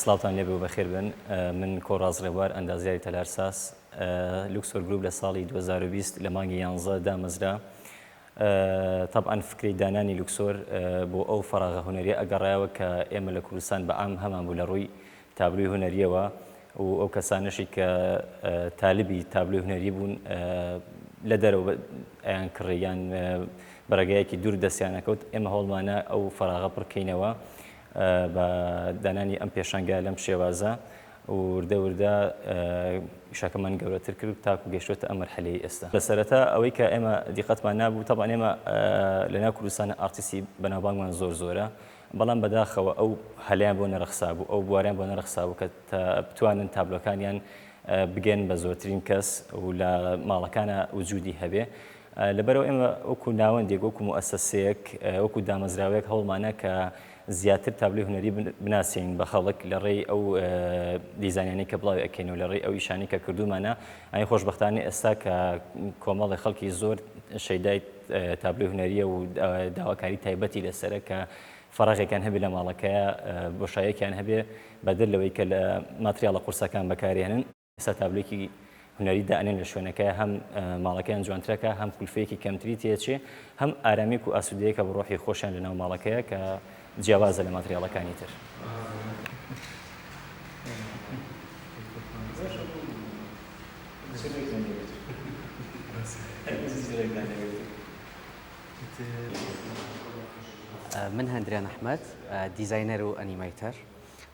سڵاوتان لێبێ و بەخێر بن. من کۆڕاز ڕێبوار ئەندازیاری تەلارساس لوکسۆر گروپ لە ساڵی 2020 لە مانگی 11 دامەزرا. طبعاً فکری دانانی لوکسۆر بۆ ئەو فەراغە هونەریە ئەگەڕایەوە کە ئێمە لە کوردستان بەعام هەمان بوو لە ڕووی تابلۆی هونەریەوە و ئەو کەسانشی کە تالبی تابلۆی هونەری بوون لە دەرەوە ئەیان کڕیان بەڕێگەیەکی دوور دەستیانەکەوت. ئێمە هەوڵمانە ئەو فەراغە پڕکەینەوە بە دانانی ئەم پێشانگای لەم شێوازە وردە وردە شەکەمان گەورەتر کرد تاکو گەشتوێتە ئەم مەرحەلەی ئێستا. لە سەرەتا ئەوەی کە ئێمە دیقەتمان نابوو تەبعاً ئێمە لەناو کوردستانە ئارتیستی بەناوبانگمان زۆرە، بەڵام بەداخەوە ئەو هەلیان بۆ نەرەخسا بوو، ئەو بواریان بۆ نەرەخسا بوو کە بتوانن تابلۆکانیان بگەن بە زۆرترین کەس و لە ماڵەکانە وجودی هەبێ. لەبەرەوە ئێمە وەکو ناوەندێک وەکو مؤسسەیەک وەکو دامەزراوەیەک هەوڵمانە کە زیاتر تابلۆی هونەری بناسین بە خەڵک لە ڕێی ئەو دیزانیانی کە بڵاوی ئەکەین و لە ڕێی ئەو ئیشانی کە کردومانە. ئەی خۆشبەختانە ئێستا کە کۆمەڵی خەڵکی زۆر شەیدای تابلۆی هونەریە و داواکاری تایبەتی لەسەرە کە فەراغێکیان هەبێ لە ماڵەکەیە بۆشایەکیان هەبێ بەدل لەوەی کە لە ماتریاڵە قورسەکان بەکارێنن. ئێستا تابلۆیەکی هونەری دائنێن لە شوێنەکەی هەم ماڵەکەیان جوانترەکە، هەم کولفەیەکی کەمتری تێچێ، هەم ئارامێک و ئاسوودەیەکە بە ڕۆحی خۆشیان لەناو ماڵەکەیە کە جیاوازە لە ماتریاڵەکانی تر. من هەندریان ئەحمەد، دیزاینەر و ئەنیمەیتەر.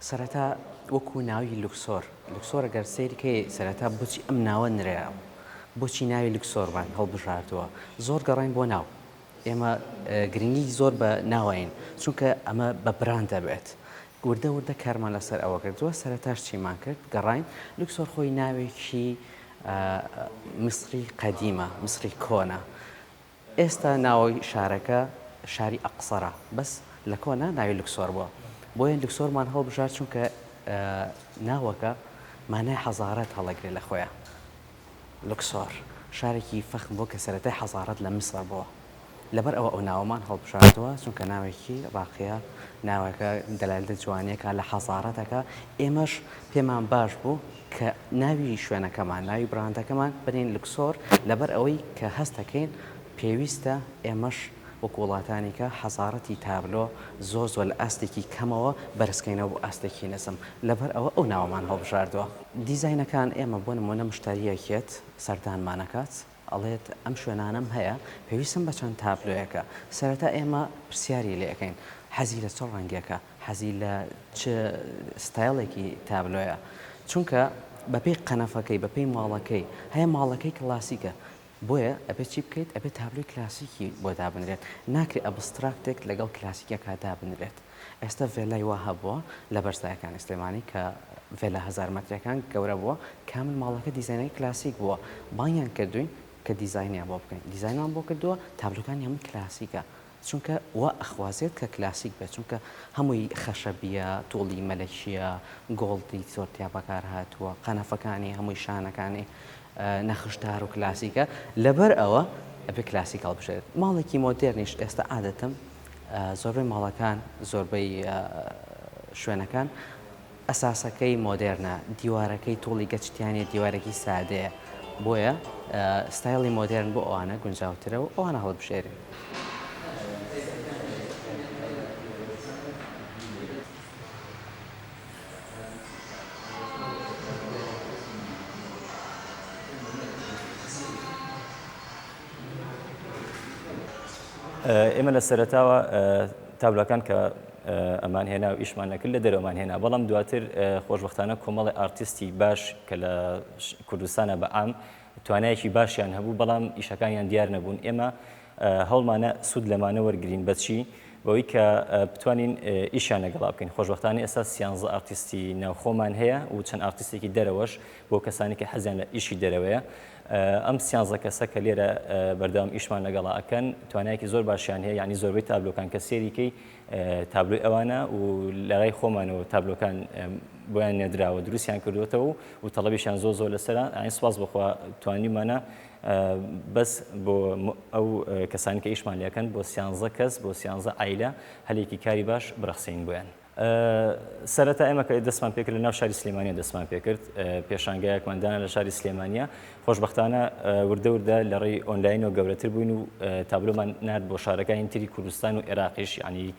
سەرەتا وەکو ناوی لوکسۆر ئەگەر سەیرکەی سەرەتا بۆچی ئەم ناوە نرێرا، بۆچی ناوی لوکسۆرمان هەڵبژاردووە. زۆر گەڕین بۆ ناو، ئێمە گرنگی زۆر بە ناوین چونکە ئەمە بە براند دەبێت. وردە وردە کارمان لەسەر ئەوە کردووە. سەرەتاش چیمان کرد گەڕین لوکسۆر خۆی ناوێکی میسری قەدیمە، میسری کۆنە. ئێستا ناوی شارەکە شاری ئەقسەرە، بەس لە کۆنا ناوی لوکسۆر بووە. بۆیە لوکسۆرمان هەڵبژار چونکە ناوەکە مانای حەزارەت هەڵەگرێت لە خۆیان. لوکسۆر شارێکی فەخم بۆ کە سەرەتای حەزارەت لە میسر بووە. لەبەر ئەوە ئەو ناوەمان هەڵبژاردووە چونکە ناوێکی ڕاقیە، ناوەکە دەلالە جوانیەکە لە حەزارەتەکە. ئێمەش پێمان باش بوو کە ناوی شوێنەکەمان، ناوی براندەکەمان بنین لوکسۆر، لەبەر ئەوەی کە هەستەکەین پێویستە ئێمەش وەکو وڵاتانی کە حەزارەتی تابلۆ زۆر زۆر لە ئاستێکی کەمەوە بەرزکەینەوە بۆ ئاستێکی نزم. لەبەر ئەوە ئەو ناوەمان هەڵبژاردووە. دیزاینەکان ئێمە بۆ نمونە مشتریەکێت سەردانمانەکات ئەڵێت ئەم شوێنانم هەیە پێویستم بە چەند تابلۆیەکە. سەرەتا ئێمە پرسیاری لێ ئەەکەین حەزی لە چ ڕەنگێکە، حەزی لە چ ستایلێکی تابلۆیە، چونکە بەپێی قەنەفەکەی بەپێی ماڵەکەی هەیە ماڵەکەی کلاسیکە. بۆیە ئەبێت چی بکەیت؟ ئەبێت تابلۆی کلاسیکی بۆ دابنرێت، ناکرێت ئەبستراکتێک لەگەڵ کلاسیکەکە دابنرێت. ئێستا ڤێلای وا هەبووە لە بەرزایەکانی سلێمانی کە ڤێلا 1000 مەترەکان گەورە بووە، کامل ماڵەکە دیزاینەی کلاسیک بووە. بانیان کردوین کە دیزاینیان بۆ بکەین، دیزاینیان بۆ کردووە تابلۆکانی هەموو کلاسیکە، چونکە وا ئەخوازێت کە کلاسیک بێت، چونکە هەمووی خەشەبیە، تۆڵی مەلەکیە، گۆڵدی زۆرتیا بەکار هاتووە، قەنەفەکانی هەمووی شانەکانی نەخشدار و کلاسیکە. لەبەر ئەوە ئەبێ کلاسیک هەڵبژێت. ماڵێکی مۆدێرنیش ئێستا عادەتەن زۆربەی ماڵەکان، زۆربەی شوێنەکان ئەساسەکەی مۆدێرنە، دیوارەکەی تۆڵی گەچتیانێ دیوارێکی سادەیە. بۆیە ستایلی مۆدێرن بۆ ئەوانە گونجاوترە و ئەوانە هەڵبژێرن. ئێمە لە سەرەتاوە تابلۆکان کە ئەمان هێنا و ئیشمان نەکرد لە دەرەوەمان هێنا، بەڵام دواتر خۆشبەختانە کۆمەڵی ئارتیستی باش کە لە کوردستانە بەعام توانایەکی باشیان هەبوو، بەڵام ئیشەکانیان دیار نەبوون. ئێمە هەوڵمانە سوود لەمانە وەرگرین بەچی بەوەی کە بتوانین ئیشیان لەگەڵا بکەین. خۆشبەختانە ئێستا 13 ئارتیستی ناوخۆمان هەیە و چەند ئارتیستێکی دەرەوەش بۆ کەسانی کە حەزیان لە ئیشی دەرەوەیە. ئەم 13 کەسە کە لێرە بەردەوام ئیشمان لەگەڵا ئەکەن توانایەکی زۆر باشیان هەیە، یعنی زۆربەی تابلۆکان کە سێریکەی تابلۆی ئەوانە و لەڕای خۆمانەوە تابلۆکان بۆیان نێدراوە دروستیان کردوێتەوە و تەڵەبیشیان زۆر لەسەرە. ئاین سوپاس بخوا توانیمانە بەس بۆ ئەو کەسانی کە ئیشمان لێەکەن بۆ 13 کەس بۆ 13 عیلە هەلێکی کاری باش بڕەخسەین بۆیان. سەرەتا ئێمە کە دەستمان پێکرد لە ناو شاری سلێمانیا دەستمان پێکرد پێشانگایەکماندانە لە شاری سلێمانیا خۆشببختانە وردە وردە لە ڕێی ئۆنلاینەوە گەورەتر بووین و تابلۆمان نرد بۆ شارەکانی تری کوردستان و عێراقیش ینی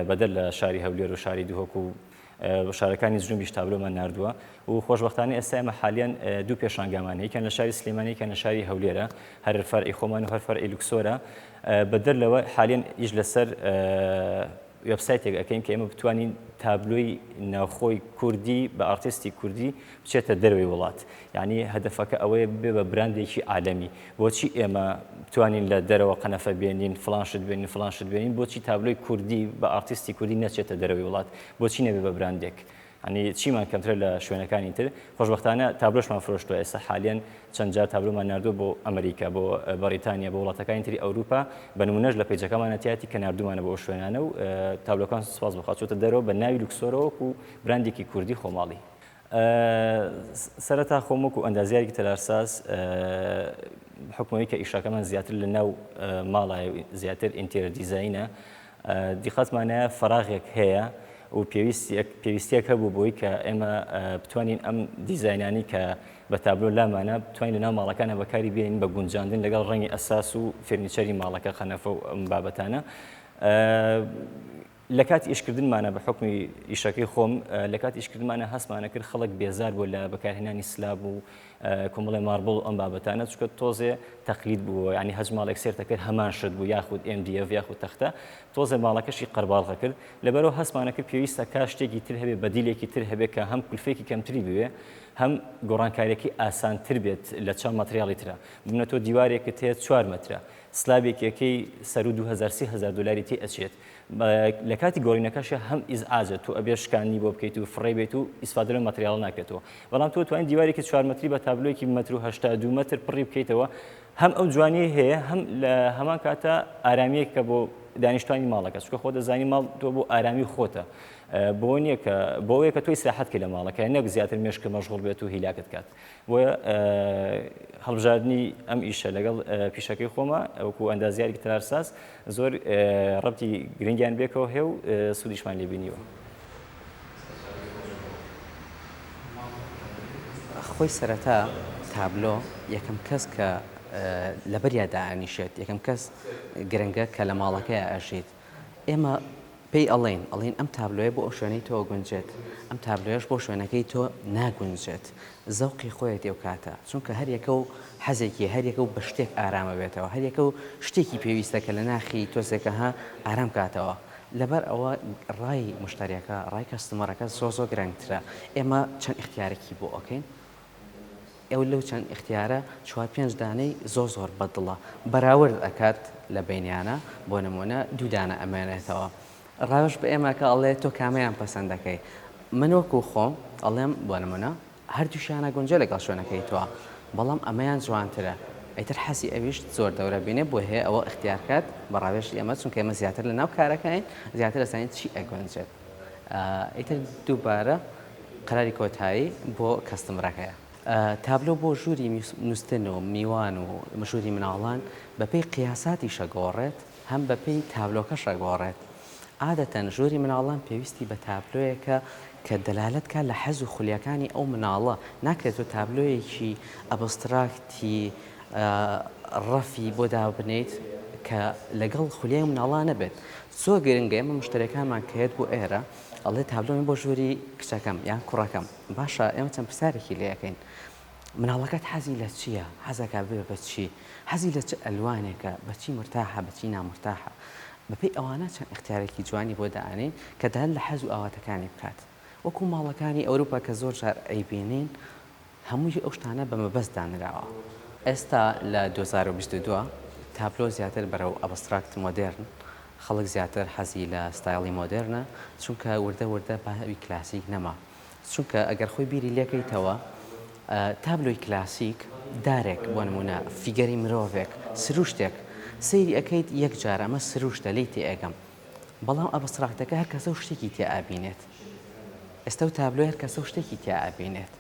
بەدەر لە شاری هەولێر و شاری دووهۆک و شارەکانی زرومبیش تابلۆمان نردووە و خۆشببختانە ئێستا ئێمە حالیان دوو پێشانگامان یەکیان لە شاری سلێمانیەکیان لە شاری هەولێرە هەر فەرعی خۆمان و هەر فەرعی لوکسۆرە بەدەر لەوە حالیان ئیش لەسەر وبسایتێک ئەەکەین کە ئێمە بتوانین تابلۆی ناوخۆی کوردی بە ئارتیستی کوردی بچێتە دەروی وڵات یعنی هەدەفەکە ئەوەیە بێ بە براندێکی عالەمی بۆچی ئێمە بتوانین لە دەرەوە قەنەفە بێنین فلانشت بێنین فلانشت بێنین بۆچی تابلۆی کوردی بە ئارتیستی کوردی نەچێتە دەروی وڵات بۆچی نەبێ بە براندێک ینی چیمان کەمترە لە شوێنەکانی تر خۆشببختانە تابلۆشمان فرۆشتووە ئێستا حالیان چەند جار تابلۆمان نردووە بۆ ئەمریکا بۆ بەریتانیا بۆ وڵاتەکانی تری ئەوروپا بە نمونەش لە پێیجەکەمانەتیاتی کە نردومانە بۆ شوێنانە و تابلۆکان سوپاس بخات چۆتە دەرەوە بە ناوی لوکسۆرەوەک و براندێکی کوردی خۆماڵی سەرەتا خۆمەک و ئەندازیارێکی تەلارساز حکومەوەی کە ئیشەکەمان زیاتر لە ناو ماڵایە زیاتر ئینتێرە دیزاینە دیقەتمانەیە فەراغێک هەیە و پێویستیەک هەبوو بۆی کە ئێمە بتوانین ئەم دیزاینانی کە بە تابلۆ لامانە بتوانین لە ناو ماڵەکانە بەکاری بێنین بە گونجاندن لەگەڵ ڕەنگی ئەساس و فێرنیچەری ماڵەکە خەنەفە و ئەم بابەتانە لە کاتی ئیشکردنمانە بە حکمی ئیشەکەی خۆم لە کاتی ئیشکردمانە هەستمانە کرد خەڵک بێزار بۆ لە بەکارهێنانی سلاب و کۆمەڵی ماربڵ ئەم بابەتانە چکە تۆزێ تەقلید بووە ینی هەج ماڵێک سێرتەکرد هەمان شت بوو یاخود MDF یاخود تەختە تۆزێ ماڵەکەشی قەرباڵغە کرد لەبەرەوە هەستمانە کرد پێویستە کا شتێکی تر هەبێ بەدیلێکی تر هەبێت کە هەم کولفێکی کەمتری بوێ هەم گۆڕانکاریەکی ئاسانتر بێت لە چەند مەتریاڵی ترە ببنێتەوە دیوارێکت هەیە 4 مەترە سلابێکیەکەی سەر و 2000-3000 دلاری تی ئەچێت لە کاتی گۆڕینەکەشە هەم ئیزعاجە تو ئەبێ شکانی بۆ بکەیت و فڕێ بێت و ئیسفادە لە مەتریاڵ ناکرێتەوە بەڵام تۆ توانین دیوارێکی 4 مەتری بە تابلۆیەکی مەتر و 82 مەتر پڕی بکەیتەوە هەم ئەو جوانی هەیە هەم لە هەمان کاتە ئارامیەک کە بۆ دانیشتوانی ماڵەکە چکە خۆ دەزانی ماڵ تۆ بۆ ئارامی خۆتە بۆ نییە کە بۆیە کە تۆی ساحەت کە لە ماڵەکە نەک زیاتر مێشکە مەشغوڵ بێت و هیلاکت کات بۆیە هەڵبژاردننی ئەم ئیشە لەگەڵ پیشەکەی خۆمە ئەوکو ئەندازیارێکی تەلارساز زۆر ڕەبتی گرنگیان بێکەوە هێ و سوودیشمان لێبینیوە خۆی سەرەتا تابلۆ یەکەم کەس کە لەبەریا دائنیشێت یەکەم کەس گرنگە کە لە ماڵەکەی ئاژێت ئێمە پێی ئەڵێن ئەم تابلۆیە بۆ ئەو شوێنەی تۆ گونجێت ئەم تابلۆیەش بۆ شوێنەکەی تۆ ناگونجێت زەوقی خۆیەت ئێو کاتە چونکە هەر یەکە و حەزێکی هەر یەکە و بە شتێک ئارامە بێتەوە هەر یەکە و شتێکی پێویستە کە لە ناخی تۆزێکە ها ئارام کاتەوە لەبەر ئەوە ڕای مشتریەکە ڕای کەستمەرەکە زۆ گرنگترە ئێمە چەند اختیارێکی بۆ ئۆکەین ئەو لەو چەند اختیارە 4-5 دانەی زۆر بەدڵە بەراورد ئەکات لە بینیانە بۆ نمونە 2 دانە ئەمێنێتەوە ڕاوش بە ئێمە کە ئەڵێ تۆ کامیان پەسەند دەکەی من وەکو خۆم ئەڵێم بۆ نمونە هەردووشیانە گونجە لەگەڵ شوێنەکەی تۆ بەڵام ئەمەیان جوانترە ئەیتر حەسی ئەویشت زۆر دەورە بینێ بۆ هەیە ئەوە اختیارکات بە ڕاوێژی ئەمە چونکە ئێمە زیاتر لە ناو کارەکەین زیاتر دەزانین چی ئەگونجێت ئیتر دووبارە قەراری کۆتایی بۆ کەستمەرەکەیە تابلۆ بۆ ژووری نووسن و میوان و مەژووری مناڵان بەپێی قیاساتی شەگۆڕێت هەم بەپێی تابلۆکە شەگۆڕێت عادەتەن ژووری مناڵان پێویستی بە تابلۆیەکە کە دەلالەتکە لە حەز و خولیەکانی ئەو مناڵە ناکرێتەوە تابلۆیەکی ئەبستراکتی ڕەفی بۆ دابنیت کە لەگەڵ خولیای مناڵان نەبێت زۆر گرنگە ئێمە مشتریەکانمان کە هێت بۆ ئێرە ئەڵێ تابلۆی بۆ ژووری کچەکەم یان کوڕەکەم باشە ئێمە چەند پرسیارێکی لێەکەین مناڵەکەت حەزی لە چییە حەزەکە بێ بە چی حەزی لە چ ئەلوانێکە بەچی مرتاحە بەچی نامرتاحە بەپێی ئەوانە چەند اختیارێکی جوانی بۆ دائنین کە دەل لە حەز و ئاواتەکانی بکات وەکو ماڵەکانی ئەوروپا کە زۆر جار ئەیبینین هەمووی ئەو شتانە بە مەبەست دانراوە ئێستا لە 2022 تابلۆ زیاتر بەرەو ئەبستراکت مۆدێرن خەڵک زیاتر حەزی لە ستایلی مۆدێرنە چونکە وردە باوی کلاسیک نەما چونکە ئەگەر خۆی بیری لێکەیتەوە تابلۆی کلاسیک دارێک بۆ نمونە فیگەری مرۆڤێک سروشتێک سەیری ئەەکەیت یەک جارە ئەمە سروشتە لی تێ ئەگەم بەڵام ئەبستراکتەکە هەر کەسە و شتێکی تێ ئابینێت ئێستا و تابلۆ هەر کەسە و شتێکی تێ ئابینێت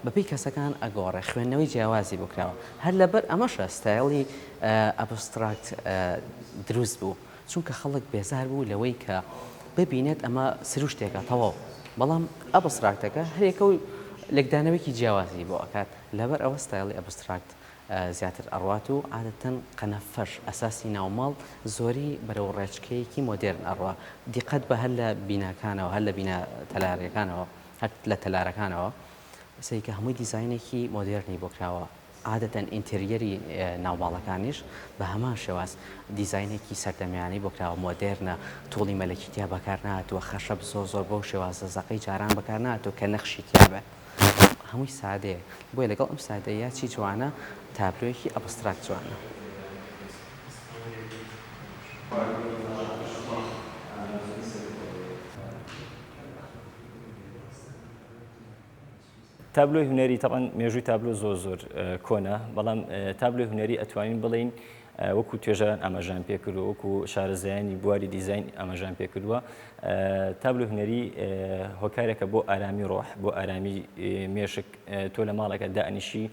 بەپێی کەسەکان ئەگۆڕێ خوێندنەوەی جیاوازی بکراوە هەر لەبەر ئەمەشە ستایلی ئەبستراکت دروست بوو چونکە خەڵک بێزار بوو لەوەی کە ببینێت ئەمە سروشتێکە تەواو بەڵام ئەبستراکتەکە هەرێکە و لەگدانەوەیکی جیاوازی بۆ ئەکات لەبەر ئەوە ستایلی ئەبستراکت زیاتر ئەڕوات و عادەتەن قەنەفەش ئەساسی ناوماڵ زۆری بەرەو ڕێچکەیەکی مۆدرن ئەڕوا دیقەت بە هەر لە بیناکانەوە هەر لە بینە تەلارەکانەوە هەر لە تەلارەکانەوە سەیکە هەمووی دیزاینێکی مۆدرنی بۆ کراوە عادەتەن ئینتریەری ناوماڵەکانیش بە هەمان شێواز دیزاینێکی سەردەمیانی بۆ کراوە مۆدرنە توڵی مەلەکیتیا بەکار نهاتووە خەشەب زۆر بۆ شێوازە زەقەی جاران بەکار نهاتووە کە نەخشی تیابێ هەمووی سادەیە بۆیە لەگەڵ ئەم سادەیە چی جوانە تابلۆیەکی ئەبستراکت جوانە. تابلۆی هونەری تەڕەن مێژووی تابلۆ زۆر کۆنا بەڵام تابلۆی هونەری ئەتوانین بڵین وەکو توێژەران ئاماژان پێکردووە وەکو شارەزایانی بواری دیزاین ئاماژان پێکردووە تابلۆی هونەری هۆکارێکە بۆ ئارامی ڕۆح بۆ ئارامی مێشک تۆ لە ماڵەکە دائنیشی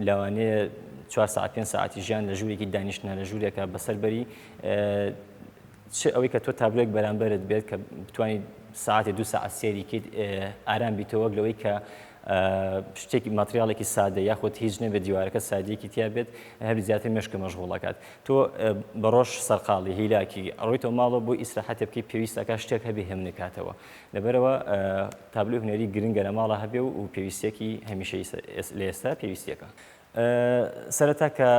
لەوانەیە 4 ساعت 5 ساعتی ژیان لە ژوورێکی دانیشتنە لە ژوورێکە بەسەربەری ئەوەی کە تۆ تابلۆیەک بەرامبەرت بێت کە بتوانیت ساعتی 2 ساعت سێریکیت ئارام بیتەوە لەوەی کە شتێکی ماتریالێکی سادە یاخود هیچ نەبێت دیوارەکە سادیەکی تیا بێت هەر زیاتر مێشکە مەشغوڵەکات تۆ بە ڕۆژ سەرقاڵی هیلاکی ڕۆیتەوە ماڵەوە بۆ ئیسراحەتە بکەی پێویستەکە شتێک هەبێ هەم نکاتەوە لەبەرەوە تابلۆی هونەری گرنگە لە ماڵە هەبێ و پێویستێکی هەمیشەی لە ئێستا پێویستیەکە. سەرەتا کە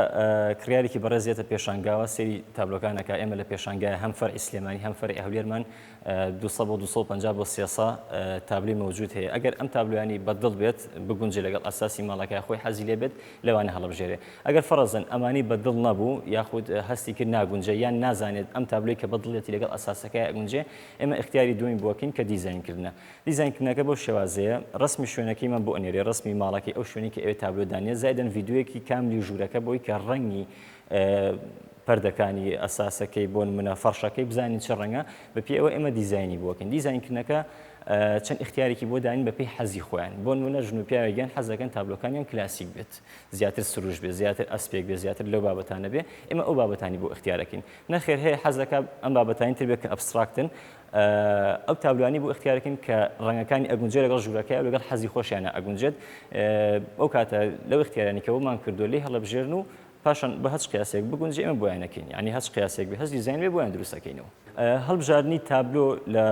کڕیارێکی بەڕێزیێتە پێشانگاوە سێری تابلۆکانەکە ئێمە لە پێشانگای هەم فەرعی سلێمانی هەم فەرعی هەولێرمان 200 بۆ 250 بۆ 300 تابلۆی مەوجود هەیە ئەگەر ئەم تابلۆیانی بەدڵ بێت بگونجێ لەگەڵ ئەساسی ماڵەکە خۆی حەزی لێ بێت لەوانە هەڵبژێرێ ئەگەر فەرەزن ئەمانی بەدڵ نەبوو یاخود هەستی کرد ناگونجێ یان نازانێت ئەم تابلۆی کە بەدڵێتی لەگەڵ ئەساسەکەی ئەگونجێ ئێمە اختیاری دومی بووەکەین کە دیزاینکردنە دیزاینکردنەکە بۆ شێوازەیە ڕسمی شوێنەکەیمان بۆ ئەنێرێ ڕسمی ماڵەکەی ئەو شوێنی کە ئێوە تابلۆ دانیە زایدەن ڤیدیۆیەکی کاملی ژوورەکە بۆی کە ڕەنگی پەردەکانی ئەساسەکەی بۆ نمونە فەرشەکەی بزانین چه ڕەنگە بەپێی ئەوە ئێمە دیزاینی بۆکەین دیزاینکردنەکە چەند اختیارێکی بۆ داین بەپێی حەزی خۆیان بۆ نمونە ژن و پیاوێکیان حەزەکەن تابلۆکانیان کلاسیک بێت زیاتر سروش بێت زیاتر ئەسپێک بێت زیاتر لەو بابەتانە بێ ئێمە ئەو بابەتانی بۆ اختیارەکەین نەخێر هەیە حەزەکە ئەم بابەتانی تر بێت کە ئەبستراکتن ئەو تابلوانی بۆ اختیارەکەین کە ڕەنگەکانی ئەگونجێت لەگەڵ ژوورەکەی لەگەڵ حەزی خۆشیانە ئەگونجێت ئەو کاتە لەو اختیارانی کە بۆمان کردو لێ هەڵەبژێرن و پاشان بە هەچ قیاسێک بگونجێ ئێمە بۆیانەکەین ینی هەچ قیاسێک بێ هەست دیزاین بێ بۆیان دروستەکەینەوە هەڵبژاردننی تابلۆ لە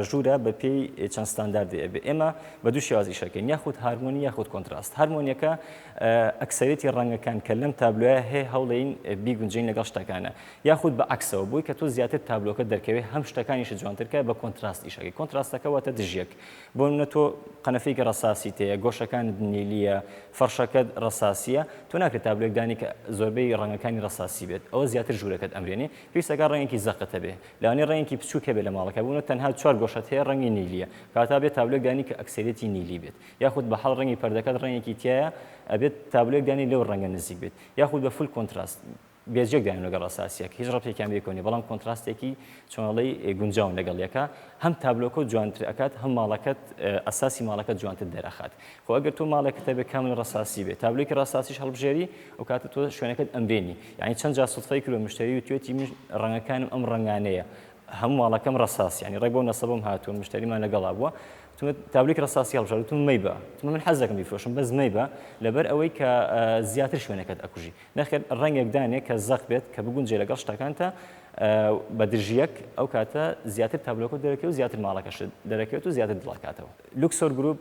ژوورە بە پێی چەند ستانداردی ئەبێ ئێمە بە دوو شێواز ئیشەکەین یاخود هارمۆنی یاخود کۆنتراست هارمۆنیەکە ئەکسەرێتی ڕەنگەکان کە لەم تابلۆیە هەیە هەوڵین بیگونجین لەگەڵ شتەکانە یاخود بە عکسەوە بووی کە تۆ زیاتر تابلۆکە دەرکەوێت هەم شتەکانیشە جوانترکە بە کۆنتراست ئیشەکەی کۆنتراستەکە واتە دژیەک بۆ منە تۆ قەنەفەیەکی ڕەساسی تەیە گۆشەکان نیلیە فەرشەکەت ڕەساسیە تۆ ناکرێت تابلۆیەک دانی کە زۆربەی ڕەنگەکانی ڕەساسی بێت ئەوە زیاتر ژوورەکەت ئەمرێنێ پێویستەکە ڕەنگێکی زەقەتە بێ لەوانەیە ڕەنگێکی بچووکە بێت لە ماڵەکە بوونە تەنها 4 گۆشەت هەیە ڕەنگی نیلیە کاتا بێت تابلۆیەک دانی کە ئەکسەرێتی نیلی بێت یاخود بە هەڵ ڕەنگی پەردەکەت ڕەنگێکی تایە ئەبێت تابلۆیەک دانی لەو ڕەنگە نزیک بێت یاخود بە فول کۆنتراست بێجێک داین لەگەڵ ڕاستاسیەک هیچ ڕەپێکیان بێکۆنی بەڵام کۆنتراستێکی چۆنەڵی گونجاون لەگەڵ یەکە هەم تابلۆکە جوانتر ئەکات هەم ماڵەکەت ئەساسی ماڵەکەت جوانتر دەرەخات خۆ ئەگەر تۆ ماڵێکتە بێ کامل ڕەساسی بێت تابلۆیەکی ڕاستاسیش هەڵبژێری ئەو کاتە تۆ شوێنەکەت ئەمرێنی یعنی چەند جا سوتفەی کرۆ مشتری و توێتی ڕەنگەکانم ئەم ڕەنگانەیە هەموو ماڵەکەم ڕەساسی ینی ڕێک بۆ نەسەبم هاتووە مشتریمان لەگەڵا بووە تابلۆیەکی ڕەساسی هەڵبژێری تو مەیبە من حەزەکەم بیفرۆشم بەس مەیبە لەبەر ئەوەی کە زیاتر شوێنەکەت ئەکوژی نەخێر ڕەنگێک دانێ کە زەق بێت کە بگونجێ لەگەڵ شتەکانتە بە درژیەک ئەو کاتە زیاتر تابلۆکە دەرەکەوت و زیاتر ماڵەکەش دەرەکەوێت و زیاتر دڵاکاتەوە لوکسۆر گروپ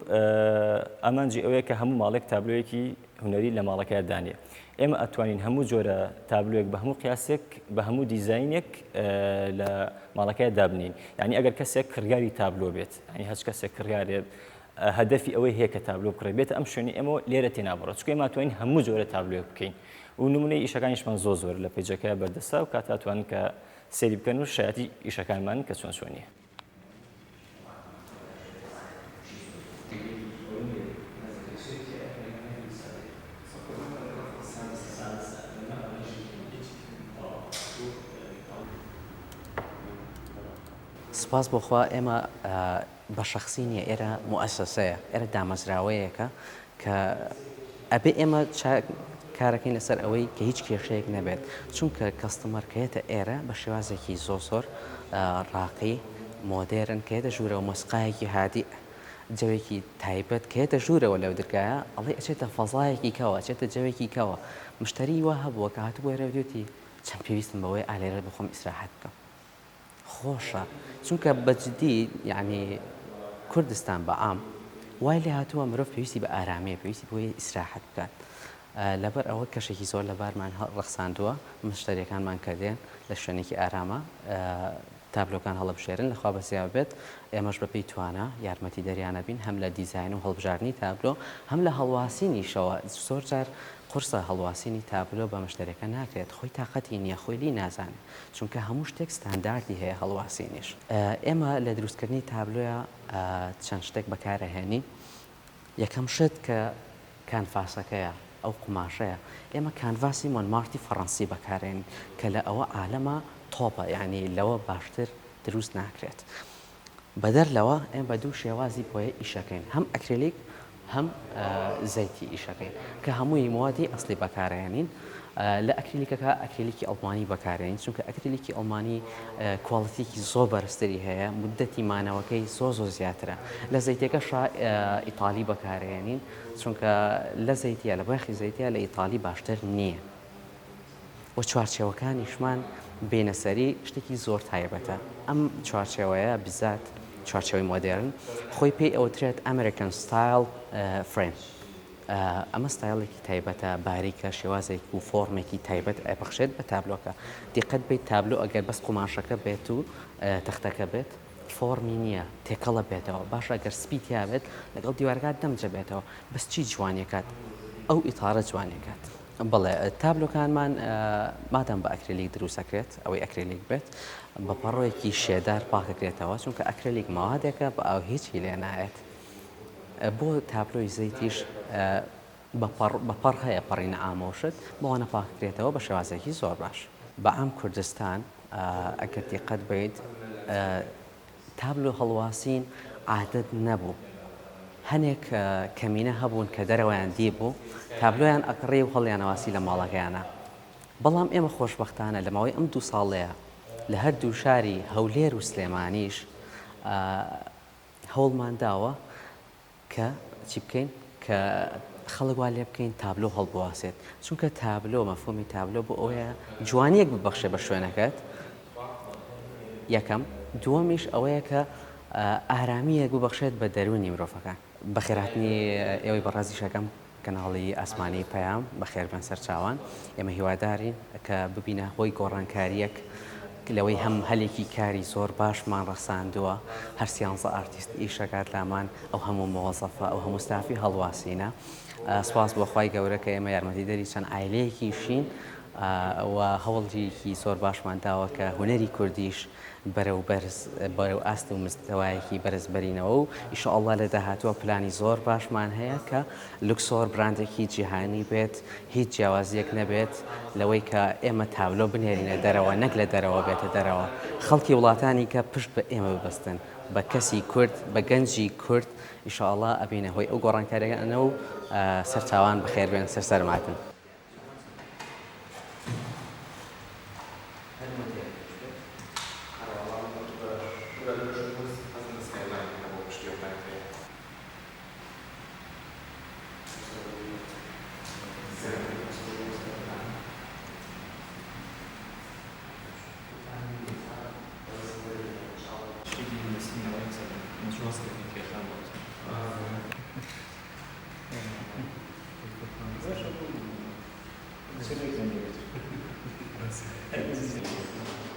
ئەمانجی ئەوەیە کە هەموو ماڵێک تابلۆیەکی هونەری لە ماڵەکەیە دانێ ئێمە ئەتوانین هەموو جۆرە تابلۆیەک بە هەموو قیاسێک بە هەموو دیزاینێک لە ماڵەکەیە دابنین یعنی ئەگەر کەسێک کڕگاری تابلۆ بێت ینی هەچ کەسێک کڕگارێ هەدەفی ئەوەی هەیە کە تابلۆ بکڕێت بێتە ئەم شوێنی ئێمە لێرە تێنابڕێت چکە ئێمە ئەتوانین هەموو جۆرە تابلۆیەک بکەین و نمونەی ئیشەکانیشمان زۆر لە پێیجەکەیە بەردەسا و کاتە ئەتوانن کە سێری بکەن و شایەتی ئیشەکانمان کە چۆن چۆنیە سپاس بۆخوا ئێمە بە شخصی نیە ئێرە مؤسسەیە ئێرە دامەزراوەیەکە کە ئەبێ ئێمە کارەکەین لەسەر ئەوەی کە هیچ کێشەیەک نەبێت چونکە کەستەمەر کەیتە ئێرە بە شێوازێکی زۆر ڕاقی مۆدێرن کێتە ژوورەوە مۆسیقایەکی هادی جەوێکی تایبەت کێتە ژوورەوە لەو دەرگایە ئەڵێ ئەچێتە فەزایەکی کەوە ئەچێتە جەوێکی کەوە مشتری وا هەبووە کە هاتووە ئێرە دوێتی چەند پێویستم بەوەی ئالێرە بخۆم ئیسراحەت بکەم خۆشە چونکە بەجددی یعنی کوردستان بەعام وای لێ هاتووە مرۆڤ پێویستی بە ئارامەیە پێویستی بۆی ئیسراحەت بکات لەبەر ئەوە کەشێکی زۆر لەبارمان ڕەخساندووە مشتریەکانمان کردێن لە شوێنێکی ئارامە تابلۆکان هەڵبژێرن لەخوا بەزیاو بێت ئێمەش بەپێی توانە یارمەتی دەریانە بین هەم لە دیزاین و هەڵبژارنی تابلۆ هەم لە هەڵواسینیشەوە زۆر جار قورسە هەڵواسینی تابلۆ بە مشتریەکە ناکرێت خۆی تااقەتی نییە خۆی لی نازانێت چونکە هەموو شتێک ستانداردی هەیە هەڵواسینیش ئێمە لە دروستکردنی تابلۆیە چەند شتێک بەکارەهێنی یەکەم شت کە کانفاسەکەیە ئەو قماشەیە ئێمە کانڤاسی مۆنمارتی فەڕەنسی بەکارێن کە لە ئەوە عالەمە تۆپە یعنی لەوە باشتر دروست ناکرێت بەدەر لەوە ئێمە بە دوو شێوازی بۆیە ئیشەکەین هەم ئەکرێلیک هەم زەیتی ئیشەکەین کە هەمووی موادی ئەسلی بەکارێنین لە ئەکریلیکەکە ئەکریلیکی ئەڵمانی بەکارێنین چونکە ئەکریلیکی ئەڵمانی کواڵیتیکی زۆر بەرزتری هەیە مدەتی مانەوەکەی زۆر زیاترە لە زەیتەکەش ئیتالی بەکارێنین چونکە لە زەیتە لە بەخی زەیتە لە ئیتالی باشتر نییە و چوارچێوەکانیشمان بینەسەری شتێکی زۆر تایبەتە ئەم چوارچێوەیە بزات چوارچێوەی مۆدێرن خۆی پێی ئەوترێت ئەمریکن ستایل فریم ئەمە ستایلێکی تایبەتە باریکە شێوازێک و فۆرمێکی تایبەت ئەپەخشێت بە تابلۆکە دیقەت بیت تابلۆ ئەگەر بەس قوماشەکە بێت و تەختەکە بێت فۆرمی نییە تێکەڵە بێتەوە باشە ئەگەر سپیتیا بێت لەگەڵ دیوارگات دەمجە بێتەوە بەس چی جوانیەکات ئەو ئیتارە جوانیەکات بڵێ تابلۆکانمان مادەم بە ئەکرێلیک دروستەکرێت ئەوەی ئەکرێلیک بێت بە پەڕۆیەکی شێدار پاکەکرێتەوە چونکە ئەکرێلیک ماوادێکە بە ئەو هیچی لێ نایێت بۆ تابلۆی زەیتیش بەپەڕ هەیە پەڕینە ئامۆشت بۆوانە پاکەکرێتەوە بە شێوازێکی زۆر باش بە ئەم کوردستان ئەگەر دیقەت بیت تابلۆ هەڵواسین عادەت نەبوو هەنێک کەمینە هەبوون کە دەرەوەیان دی بوو تابلۆیان ئەکڕێ و هەڵیانەواسی لە ماڵەکەیانە بەڵام ئێمە خۆشبەختانە لە ماوەی ئەم دوو ساڵەیە لە هەردوو شاری هەولێر و سلێمانیش هەوڵمان داوە کە چی بکەین کە خەڵک وا لێ بکەین تابلۆ هەڵبواسێت چونکە تابلۆ مەفهومی تابلۆ بۆ ئەوەیە جوانیەک ببەخشێ بە شوێنەکەت یەکەم دووەمیش ئەوەیە کە ئارامیەک ببەخشێت بە دەرونی مرۆڤەکان بەخێرهاتنی ئێوەی بەڕازی شەکەم کەناڵی ئاسمانی پەیام بەخێربن سەرچاوان ئێمە هیوادارین کە ببینە هۆی گۆڕانکاریەک لەوەی هەم هەلێکی کاری زۆر باشمان ڕەساندووە هەر سیانزە ئارتیست ئیشەکات لامان ئەو هەموو مۆزەفە ئەو هەموو ستافی هەڵواسینە سواس بۆ خی گەورە کە ئێمە یارمەتی دەری چەند ئایلەیەکی شین و هەوڵێکی زۆر باشمان داوە کە هونەری کوردیش بەرەو ئاست و مستەوایەکی بەرزبەرینەوە و ئیشەئەڵڵا لە داهاتووە پلانی زۆر باشمان هەیە کە لوکسۆر براندێکی جیهانی بێت هیچ جیاوازیەک نەبێت لەوەی کە ئێمە تابلۆ بنێرینە دەرەوە نەک لە دەرەوە بێتە دەرەوە خەڵکی وڵاتانی کە پشت بە ئێمە ببەستن بە کەسی کورد بە گەنجی کورد ئیشەئەڵڵا ئەبینە هۆی ئەو گۆڕانکاریەکانە و سەرچاوان بەخێربێن سەرسەرماتن Gracias.